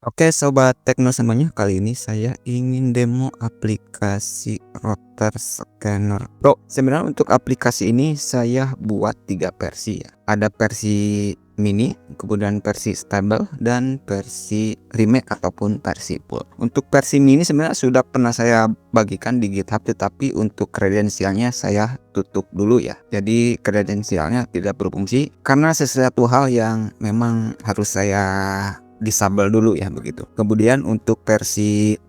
Oke sobat tekno semuanya, kali ini saya ingin demo aplikasi router scanner Pro. Sebenarnya untuk aplikasi ini saya buat 3 versi ya. Ada versi mini, kemudian versi stable, dan versi remake ataupun versi full. Untuk versi mini sebenarnya sudah pernah saya bagikan di GitHub, tetapi untuk kredensialnya saya tutup dulu ya. Jadi kredensialnya tidak berfungsi karena sesuatu hal yang memang harus saya disable dulu ya begitu. Kemudian untuk versi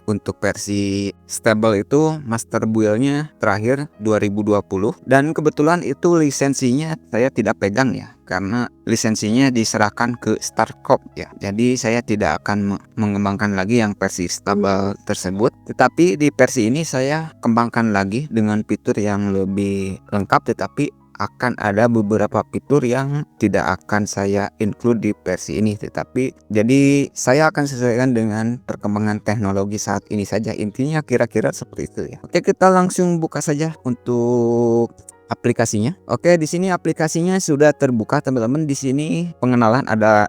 untuk versi stable itu master build-nya terakhir 2020, dan kebetulan itu lisensinya saya tidak pegang ya, karena lisensinya diserahkan ke Starcorp ya. Jadi saya tidak akan mengembangkan lagi yang versi stable tersebut, tetapi di versi ini saya kembangkan lagi dengan fitur yang lebih lengkap, tetapi akan ada beberapa fitur yang tidak akan saya include di versi ini, tetapi jadi saya akan sesuaikan dengan perkembangan teknologi saat ini saja. Intinya kira-kira seperti itu ya. Oke, kita langsung buka saja untuk aplikasinya. Oke, di sini aplikasinya sudah terbuka teman-teman. Di sini pengenalan ada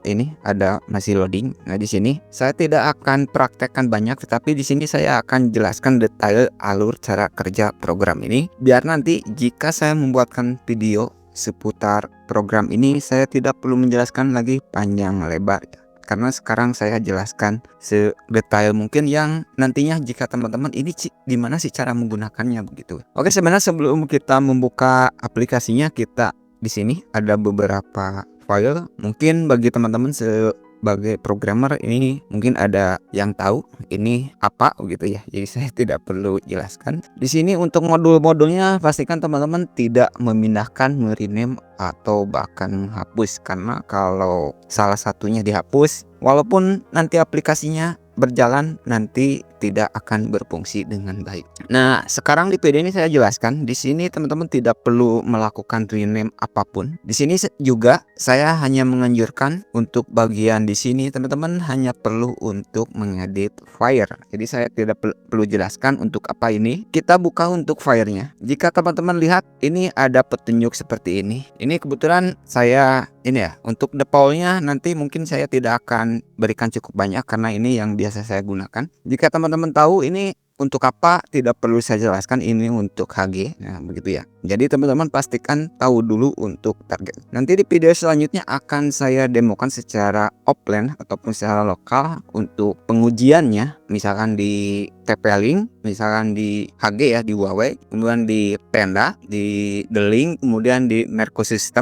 masih loading. Nah, di sini saya tidak akan praktekkan banyak, tetapi di sini saya akan jelaskan detail alur cara kerja program ini, biar nanti jika saya membuatkan video seputar program ini saya tidak perlu menjelaskan lagi panjang lebar ya. Karena sekarang saya jelaskan sedetail mungkin yang nantinya jika teman-teman ini gimana sih cara menggunakannya begitu. Oke, sebenarnya sebelum kita membuka aplikasinya, kita di sini ada beberapa file. Mungkin bagi teman-teman sebagai programmer ini mungkin ada yang tahu ini apa gitu ya. Jadi saya tidak perlu jelaskan. Di sini untuk modul-modulnya pastikan teman-teman tidak memindahkan, merename atau bahkan menghapus, karena kalau salah satunya dihapus walaupun nanti aplikasinya berjalan nanti tidak akan berfungsi dengan baik. Nah, sekarang di video ini saya jelaskan. Di sini teman-teman tidak perlu melakukan rename apapun. Di sini juga saya hanya menganjurkan untuk bagian di sini teman-teman hanya perlu untuk mengedit file. Jadi saya tidak perlu jelaskan untuk apa ini. Kita buka untuk filenya. Jika teman-teman lihat ini ada petunjuk seperti ini. Ini kebetulan saya ini ya, untuk defaultnya nanti mungkin saya tidak akan berikan cukup banyak karena ini yang biasa saya gunakan. Jika teman-teman tahu ini untuk apa, tidak perlu saya jelaskan, ini untuk HG. Nah, begitu ya. Jadi teman-teman pastikan tahu dulu untuk target. Nanti di video selanjutnya akan saya demokan secara offline ataupun secara lokal untuk pengujiannya. Misalkan di TP-Link, misalkan di HG ya, di Huawei, kemudian di Tenda, di The Link, kemudian di Marcosys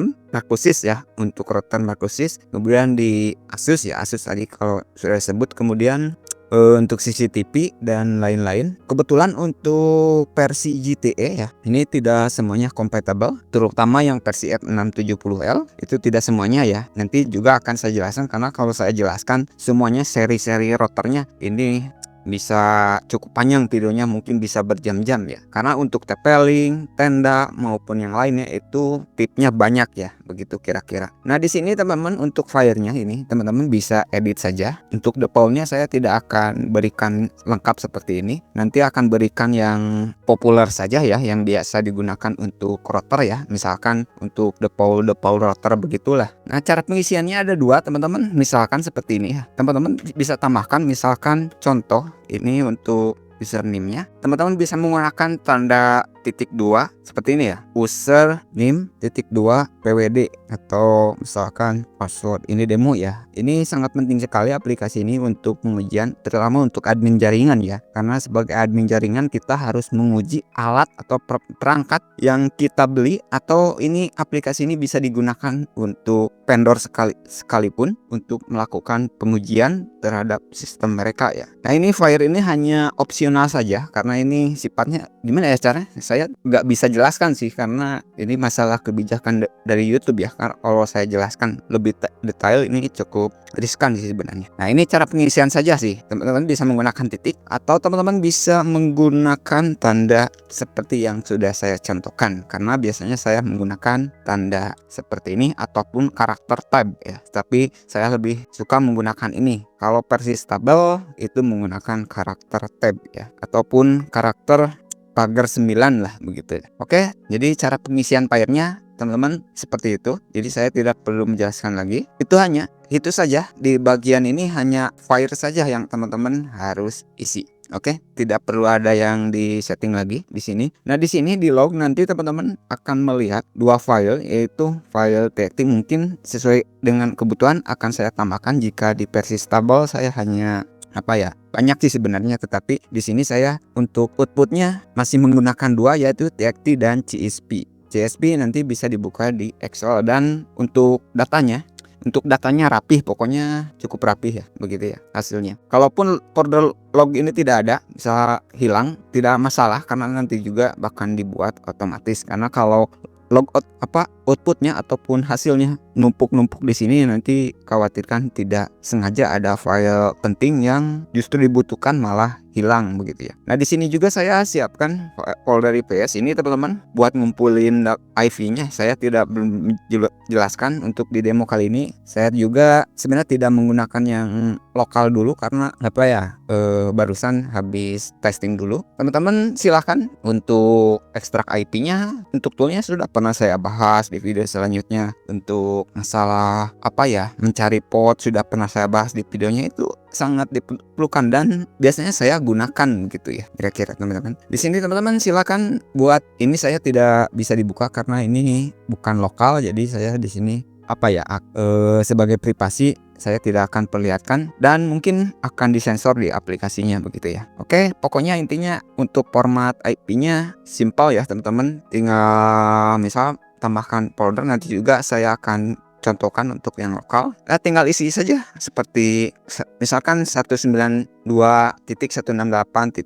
ya untuk router Marcosys, kemudian di Asus ya, Asus tadi kalau sudah disebut, kemudian untuk CCTV dan lain-lain. Kebetulan untuk versi GTE ya, ini tidak semuanya compatible, terutama yang versi F670L itu tidak semuanya ya. Nanti juga akan saya jelaskan, karena kalau saya jelaskan semuanya seri-seri routernya ini bisa cukup panjang videonya, mungkin bisa berjam-jam ya. Karena untuk TP-Link, Tenda maupun yang lainnya itu tipnya banyak ya, begitu kira-kira. Nah, di sini teman-teman untuk filenya ini teman-teman bisa edit saja. Untuk defaultnya saya tidak akan berikan lengkap seperti ini. Nanti akan berikan yang populer saja ya, yang biasa digunakan untuk router ya. Misalkan untuk default router begitulah. Nah, cara pengisiannya ada dua teman-teman. Misalkan seperti ini ya. Teman-teman bisa tambahkan misalkan contoh ini untuk username-nya. Teman-teman bisa menggunakan tanda titik 2 seperti ini ya, username titik 2 pwd, atau misalkan password. Ini demo ya. Ini sangat penting sekali aplikasi ini untuk pengujian, terutama untuk admin jaringan ya, karena sebagai admin jaringan kita harus menguji alat atau perangkat yang kita beli, atau ini aplikasi ini bisa digunakan untuk vendor sekalipun untuk melakukan pengujian terhadap sistem mereka ya. Nah, ini file ini hanya opsional saja karena ini sifatnya gimana ya caranya, saya nggak bisa jelaskan sih karena ini masalah kebijakan dari YouTube ya. Karena kalau saya jelaskan lebih detail ini cukup riskan sih sebenarnya. Nah, ini cara pengisian saja sih. Teman-teman bisa menggunakan titik atau teman-teman bisa menggunakan tanda seperti yang sudah saya contohkan, karena biasanya saya menggunakan tanda seperti ini ataupun karakter tab ya, tapi saya lebih suka menggunakan ini. Kalau versi stable itu menggunakan karakter tab ya, ataupun karakter pagar 9 lah begitu. Oke, jadi cara pengisian filenya teman-teman, seperti itu. Jadi saya tidak perlu menjelaskan lagi. Itu saja, di bagian ini hanya file saja yang teman-teman harus isi. Oke, tidak perlu ada yang di setting lagi di sini. Nah, di sini di log nanti teman-teman akan melihat dua file, yaitu file txt. Mungkin sesuai dengan kebutuhan akan saya tambahkan. Jika di versi stable saya hanya banyak sih sebenarnya, tetapi di sini saya untuk outputnya masih menggunakan dua, yaitu txt dan csv. CSV nanti bisa dibuka di Excel, dan untuk datanya rapih, pokoknya cukup rapih ya, begitu ya hasilnya. Kalaupun folder log ini tidak ada, bisa hilang, tidak masalah, karena nanti juga bahkan dibuat otomatis. Karena kalau logout outputnya ataupun hasilnya numpuk-numpuk di sini, nanti khawatirkan tidak sengaja ada file penting yang justru dibutuhkan malah hilang, begitu ya. Nah, di sini juga saya siapkan folder IPS ini teman-teman buat ngumpulin IV-nya. Saya tidak belum jelaskan untuk di demo kali ini. Saya juga sebenarnya tidak menggunakan yang lokal dulu karena barusan habis testing dulu. Teman-teman silahkan untuk ekstrak IP-nya. Untuk toolnya sudah pernah saya bahas di video selanjutnya. Untuk masalah mencari port sudah pernah saya bahas di videonya, itu sangat diperlukan dan biasanya saya gunakan gitu ya, kira-kira teman-teman. Di sini teman-teman silakan buat ini. Saya tidak bisa dibuka karena ini bukan lokal, jadi saya di sini sebagai privasi saya tidak akan perlihatkan, dan mungkin akan disensor di aplikasinya, begitu ya. Oke, pokoknya intinya untuk format IP-nya simpel ya teman-teman. Tinggal misal tambahkan folder, nanti juga saya akan contohkan untuk yang lokal. Nah, tinggal isi saja seperti misalkan 192.168.1.1.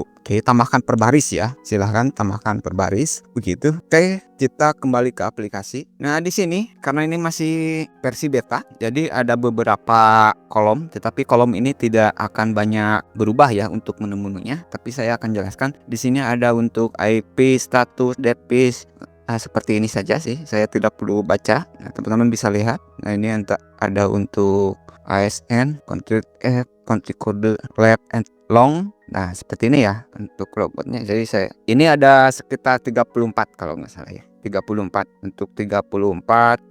Oke, tambahkan per baris ya. Silahkan tambahkan per baris begitu. Oke, kita kembali ke aplikasi. Nah, di sini karena ini masih versi beta, jadi ada beberapa kolom, tetapi kolom ini tidak akan banyak berubah ya untuk menu-menunya, tapi saya akan jelaskan. Di sini ada untuk IP, status, database. Nah, seperti ini saja sih, saya tidak perlu baca. Nah, teman-teman bisa lihat. Nah, ini ada untuk ASN, country code, lab, and long. Nah, seperti ini ya untuk robotnya. Jadi ini ada sekitar 34 kalau nggak salah ya. 34 untuk 34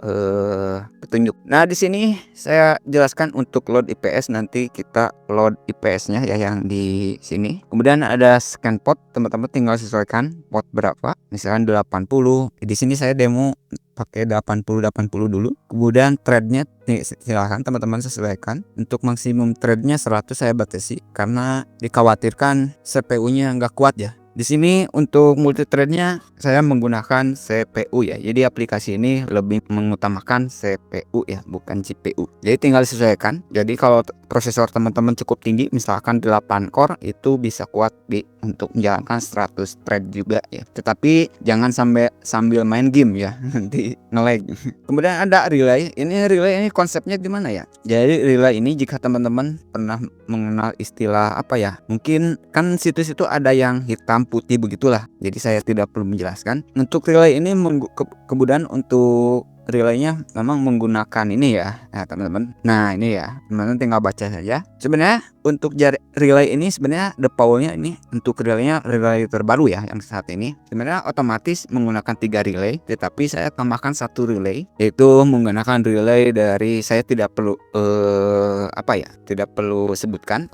petunjuk. Nah, di sini saya jelaskan untuk load IPS, nanti kita load IPS-nya ya yang di sini. Kemudian ada scan port, teman-teman tinggal sesuaikan port berapa. Misalkan 80. Di sini saya demo pakai 80 dulu. Kemudian threadnya silahkan teman-teman sesuaikan. Untuk maksimum threadnya 100 saya batasi karena dikhawatirkan CPU-nya nggak kuat ya. Di sini untuk multithreadnya saya menggunakan CPU ya. Jadi aplikasi ini lebih mengutamakan CPU ya, bukan GPU. Jadi tinggal disesuaikan. Jadi kalau prosesor teman-teman cukup tinggi, misalkan 8 core, itu bisa kuat untuk menjalankan 100 thread juga ya. Tetapi jangan sambil main game ya, nanti nge-lag. Kemudian ada relay. Relay ini konsepnya gimana ya? Jadi relay ini jika teman-teman pernah mengenal istilah mungkin kan situs itu ada yang hitam putih begitulah. Jadi saya tidak perlu menjelaskan. Untuk relay ini kemudian untuk relaynya memang menggunakan ini ya, teman-teman. Nah, ini ya, teman-teman tinggal baca saja. Sebenarnya untuk relay ini sebenarnya defaultnya ini untuk relaynya relay terbaru ya yang saat ini. Sebenarnya otomatis menggunakan 3 relay, tetapi saya tambahkan 1 relay, yaitu menggunakan relay dari saya tidak perlu tidak perlu sebutkan.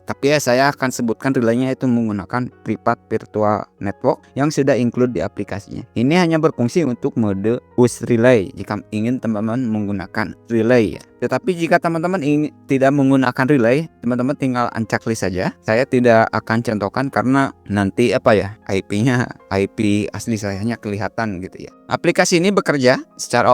Tapi ya saya akan sebutkan relaynya itu menggunakan private virtual network yang sudah include di aplikasinya. Ini hanya berfungsi untuk mode push relay jika ingin teman-teman menggunakan relay ya. Tetapi jika teman-teman tidak menggunakan relay, teman-teman tinggal unchecklist saja. Saya tidak akan contohkan karena nanti IP-nya IP asli sayanya kelihatan gitu ya. Aplikasi ini bekerja secara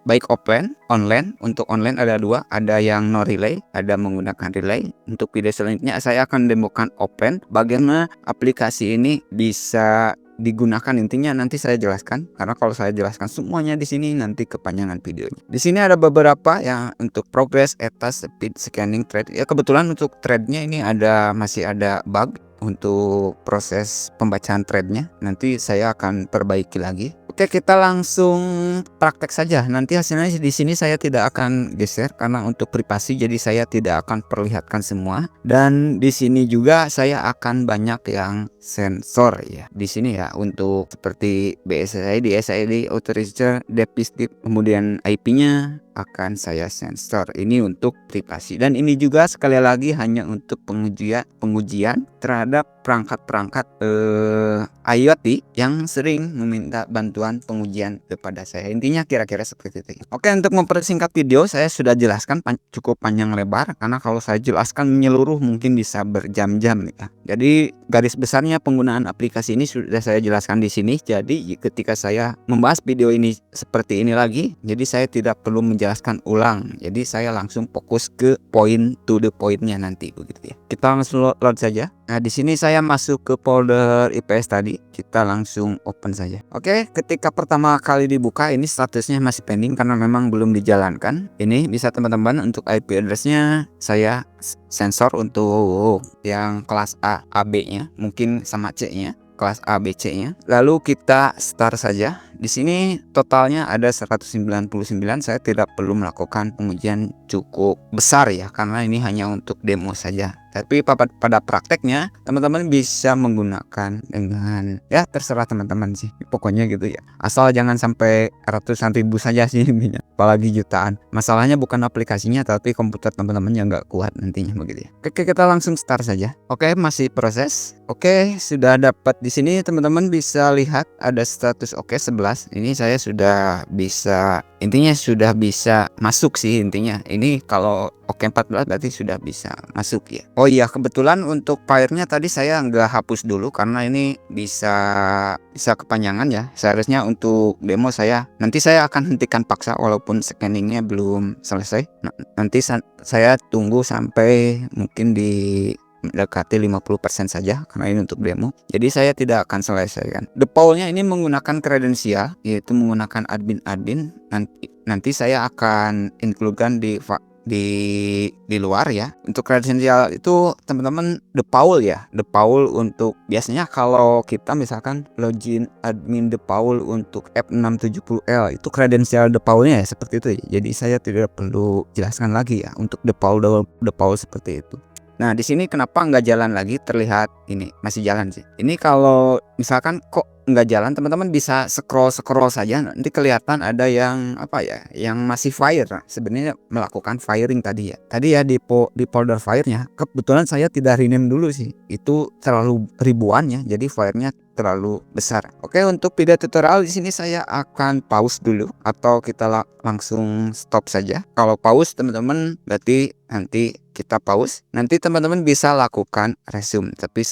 baik offline, online. Untuk online ada 2, ada yang no relay, ada menggunakan relay. Untuk video selanjutnya saya akan demokan offline, bagaimana aplikasi ini bisa digunakan. Intinya nanti saya jelaskan, karena kalau saya jelaskan semuanya di sini nanti kepanjangan videonya. Di sini ada beberapa yang untuk progress, etas, speed, scanning, thread. Ya kebetulan untuk threadnya ini masih ada bug untuk proses pembacaan threadnya. Nanti saya akan perbaiki lagi. Oke, kita langsung praktek saja. Nanti hasilnya di sini saya tidak akan geser karena untuk privasi, jadi saya tidak akan perlihatkan semua. Dan di sini juga saya akan banyak yang sensor ya. Di sini ya untuk seperti BSID, SID, authorizer, deep, kemudian IP-nya akan saya sensor. Ini untuk privasi, dan ini juga sekali lagi hanya untuk pengujian terhadap perangkat-perangkat IoT yang sering meminta bantuan pengujian kepada saya. Intinya kira-kira seperti itu. Oke, untuk mempersingkat video saya sudah jelaskan cukup panjang lebar, karena kalau saya jelaskan menyeluruh mungkin bisa berjam-jam nih ya. Jadi garis besarnya penggunaan aplikasi ini sudah saya jelaskan di sini. Jadi ketika saya membahas video ini seperti ini lagi, jadi saya tidak perlu menjelaskan ulang. Jadi saya langsung fokus ke point to the point-nya nanti begitu ya. Kita langsung load saja. Nah, di sini saya masuk ke folder IPS tadi. Kita langsung open saja. Oke, ketika pertama kali dibuka ini statusnya masih pending karena memang belum dijalankan. Ini bisa teman-teman untuk IP address-nya saya sensor untuk yang kelas A, AB-nya, mungkin sama C-nya. Kelas A, B, C-nya. Lalu kita start saja. Di sini totalnya ada 199. Saya tidak perlu melakukan pengujian cukup besar ya, karena ini hanya untuk demo saja. Tapi pada prakteknya teman-teman bisa menggunakan dengan ya terserah teman-teman sih. Pokoknya gitu ya. Asal jangan sampai ratusan ribu saja sih intinya. Apalagi jutaan. Masalahnya bukan aplikasinya tapi komputer teman-teman yang nggak kuat nantinya begitu ya. Oke, kita langsung start saja. Oke, masih proses. Oke, sudah dapat di sini teman-teman bisa lihat ada status oke 11. Ini saya sudah bisa, intinya sudah bisa masuk sih intinya. Ini kalau oke 14 berarti sudah bisa masuk ya. Oh iya, kebetulan untuk filenya tadi saya nggak hapus dulu karena ini bisa kepanjangan ya. Seharusnya untuk demo nanti saya akan hentikan paksa walaupun scanningnya belum selesai. Nanti saya tunggu sampai mungkin mendekati 50% saja karena ini untuk demo. Jadi saya tidak akan selesaikan. Defaultnya ini menggunakan kredensial, yaitu menggunakan admin. Nanti saya akan includekan di luar ya. Untuk kredensial itu teman-teman default ya. Default untuk biasanya kalau kita misalkan login admin default untuk F670L itu kredensial defaultnya ya seperti itu. Jadi saya tidak perlu jelaskan lagi ya untuk default seperti itu. Nah, di sini kenapa nggak jalan lagi? Terlihat ini masih jalan sih. Ini kalau misalkan kok nggak jalan, teman-teman bisa scroll saja. Nanti kelihatan ada yang apa ya? Yang masih fire. Sebenarnya melakukan firing tadi ya. Tadi ya di folder fire-nya. Kebetulan saya tidak rename dulu sih. Itu terlalu ribuan ya. Jadi fire-nya terlalu besar. Oke, untuk video tutorial di sini saya akan pause dulu atau kita langsung stop saja. Kalau pause teman-teman berarti nanti kita pause. Nanti teman-teman bisa lakukan resume. Tapi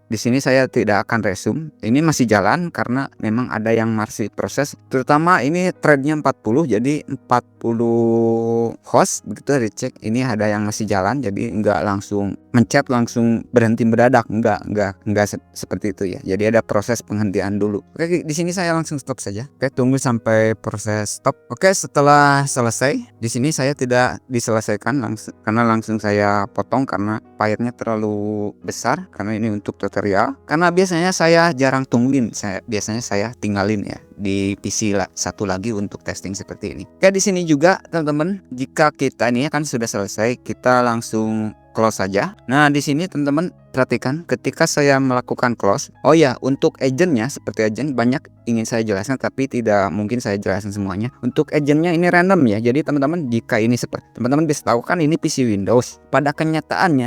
di sini saya tidak akan resume. Ini masih jalan karena memang ada yang masih proses. Terutama ini threadnya 40, jadi 40 host begitu dicek. Ini ada yang masih jalan, jadi nggak langsung mencet langsung berhenti mendadak. Nggak seperti itu ya. Jadi ada proses penghentian dulu. Oke, di sini saya langsung stop saja. Oke, tunggu sampai proses stop. Oke, setelah selesai, di sini saya tidak diselesaikan langsung karena langsung saya potong karena filenya terlalu besar karena ini untuk tutorial. Karena biasanya saya jarang tungguin, biasanya saya tinggalin ya di PC satu lagi untuk testing seperti ini. Oke, di sini juga teman-teman, jika kita ini kan sudah selesai, kita langsung close saja. Nah, di sini teman-teman perhatikan ketika saya melakukan close. Oh ya, untuk agentnya seperti agent banyak ingin saya jelaskan tapi tidak mungkin saya jelaskan semuanya. Untuk agentnya ini random ya. Jadi teman-teman jika ini teman-teman bisa tahu kan ini PC Windows. Pada kenyataan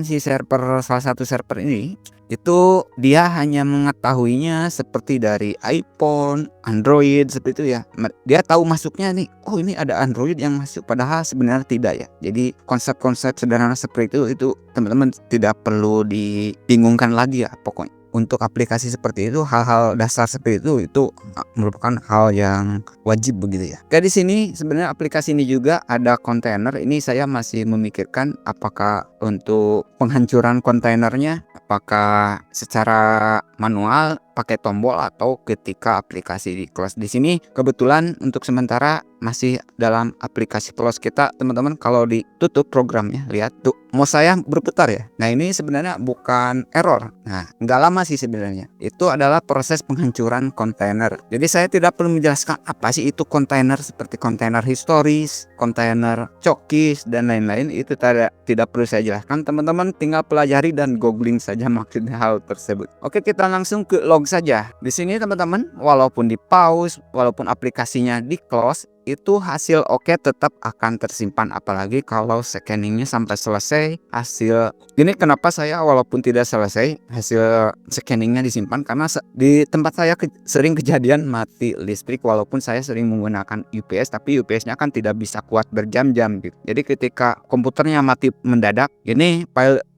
si server, salah satu server ini itu dia hanya mengetahuinya seperti dari iPhone, Android seperti itu ya. Dia tahu masuknya nih, oh ini ada Android yang masuk, padahal sebenarnya tidak ya. Jadi konsep-konsep sederhana seperti itu teman-teman tidak perlu dibingungkan lagi ya pokoknya. Untuk aplikasi seperti itu, hal-hal dasar seperti itu merupakan hal yang wajib begitu ya. Kayak di sini sebenarnya aplikasi ini juga ada kontainer. Ini saya masih memikirkan apakah untuk penghancuran kontainernya apakah secara manual pakai tombol atau ketika aplikasi di close. Di sini kebetulan untuk sementara masih dalam aplikasi close kita, teman-teman. Kalau ditutup programnya, lihat tuh mouse saya berputar ya. Nah, ini sebenarnya bukan error. Nah, nggak lama sih sebenarnya. Itu adalah proses penghancuran kontainer. Jadi saya tidak perlu menjelaskan apa sih itu kontainer, seperti kontainer historis, kontainer cookies dan lain-lain. Itu tidak perlu saya jelaskan. Teman-teman tinggal pelajari dan googling saja maksudnya hal tersebut. Oke, kita langsung ke log saja. Di sini teman-teman, walaupun di pause, walaupun aplikasinya di close, itu hasil oke tetap akan tersimpan, apalagi kalau scanningnya sampai selesai. Hasil ini kenapa saya walaupun tidak selesai hasil scanningnya disimpan, karena di tempat saya sering kejadian mati listrik walaupun saya sering menggunakan UPS, tapi UPS-nya kan tidak bisa kuat berjam-jam gitu. Jadi ketika komputernya mati mendadak, ini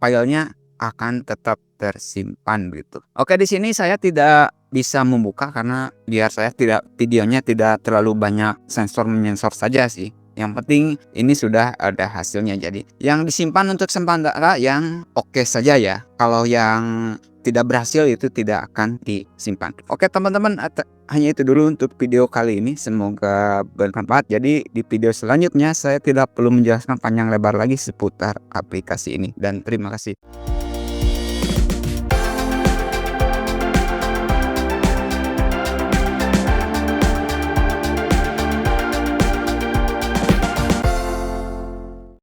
filenya akan tetap tersimpan gitu. Oke, di sini saya tidak bisa membuka karena biar saya videonya tidak terlalu banyak sensor menyensor saja sih. Yang penting ini sudah ada hasilnya. Jadi yang disimpan untuk sementara yang oke saja ya. Kalau yang tidak berhasil itu tidak akan disimpan. Oke teman-teman, hanya itu dulu untuk video kali ini. Semoga bermanfaat. Jadi di video selanjutnya saya tidak perlu menjelaskan panjang lebar lagi seputar aplikasi ini. Dan terima kasih.